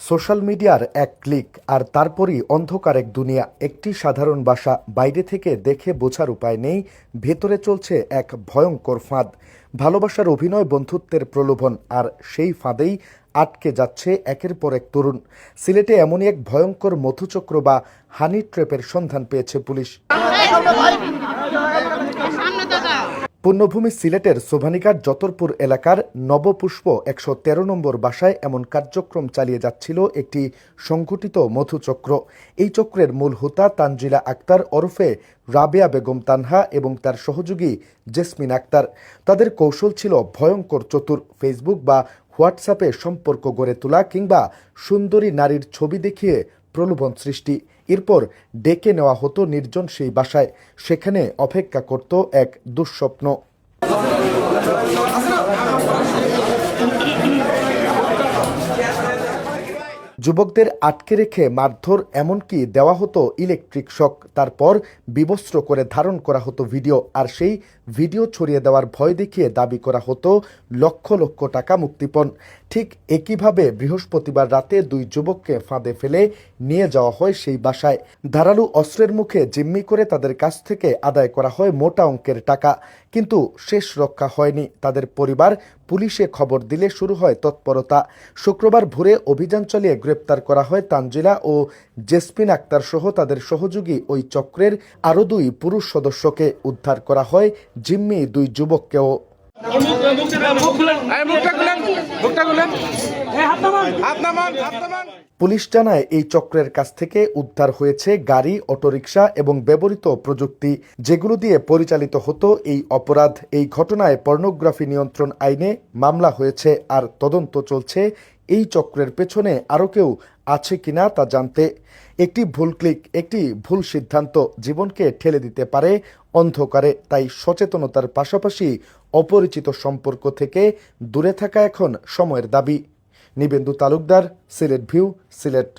Social মিডিয়ার এক click আর তারপরই অন্ধকার এক দুনিয়া। একটি সাধারণ বাসা, বাইরে থেকে দেখে বোঝার উপায় নেই ভেতরে চলছে এক ভয়ঙ্কর ফাঁদ। ভালোবাসার অভিনয়, বন্ধুত্বের প্রলোভন, আর সেই ফাঁদেই আটকে যাচ্ছে একের পর এক তরুণ। সিলেটে এমনই এক ভয়ঙ্কর মধুচক্র বা হানি ট্র্যাপের সন্ধান পেয়েছে পুলিশ। পুণ্যভূমি সিলেটের সোভানিকার যতরপুর এলাকার নবপুষ্প ১১৩ নম্বর বাসায় এমন কার্যক্রম চালিয়ে যাচ্ছিল একটি সংগঠিত মধুচক্র। এই চক্রের মূল হোতা তানজিলা আক্তার ওরফে রাবেয়া বেগম তানহা এবং তার সহযোগী জেসমিন আক্তার। তাদের কৌশল ছিল ভয়ঙ্কর চতুর। ফেসবুক বা হোয়াটসঅ্যাপে সম্পর্ক গড়ে তোলা কিংবা সুন্দরী নারীর ছবি দেখিয়ে প্রলোভন সৃষ্টি। এরপর ডেকে নেওয়া হতো নির্জন সেই বাসায়। সেখানে অপেক্ষা করত এক দুঃস্বপ্ন। যুবকদের আটকে রেখে মারধর, এমনকি দেওয়া হতো ইলেকট্রিক শক। তারপর বিবস্ত্র করে ধারণ করা হতো ভিডিও, আর সেই ভিডিও ছড়িয়ে দেওয়ার ভয় দেখিয়ে দাবি করা হতো লক্ষ লক্ষ টাকা মুক্তিপণ। ঠিক একইভাবে বৃহস্পতিবার রাতে দুই যুবককে ফাঁদে ফেলে নিয়ে যাওয়া হয় সেই বাসায়। ধারালো অস্ত্রের মুখে জিম্মি করে তাদের কাছ থেকে আদায় করা হয় মোটা অঙ্কের টাকা। কিন্তু শেষ রক্ষা হয়নি তাদের পরিবার। পুলিশে খবর দিলে শুরু হয় তৎপরতা। শুক্রবার ভোরে অভিযান চালিয়ে গ্রেপ্তার করা হয় তানজিলা ও জেসমিন আক্তার সহ তাদের সহযোগী ওই চক্রের আরও দুই পুরুষ সদস্যকে। উদ্ধার করা হয় জিম্মি দুই যুবককেও। পুলিশ জানায় এই চক্রের কাছ থেকে উদ্ধার হয়েছে গাড়ি, অটোরিকশা এবং ব্যবহৃত প্রযুক্তি, যেগুলো দিয়ে পরিচালিত হতো এই অপরাধ। এই ঘটনায় পর্নোগ্রাফি নিয়ন্ত্রণ আইনে মামলা হয়েছে, আর তদন্ত চলছে এই চক্রের পেছনে আরও কেউ আছে কিনা তা জানতে। একটি ভুল ক্লিক, একটি ভুল সিদ্ধান্ত জীবনকে ঠেলে দিতে পারে অন্ধকারে। তাই সচেতনতার পাশাপাশি অপরিচিত সম্পর্ক থেকে দূরে থাকা এখন সময়ের দাবি। নিবেন্দু তালুকদার, সিলেট ভিউ, সিলেট।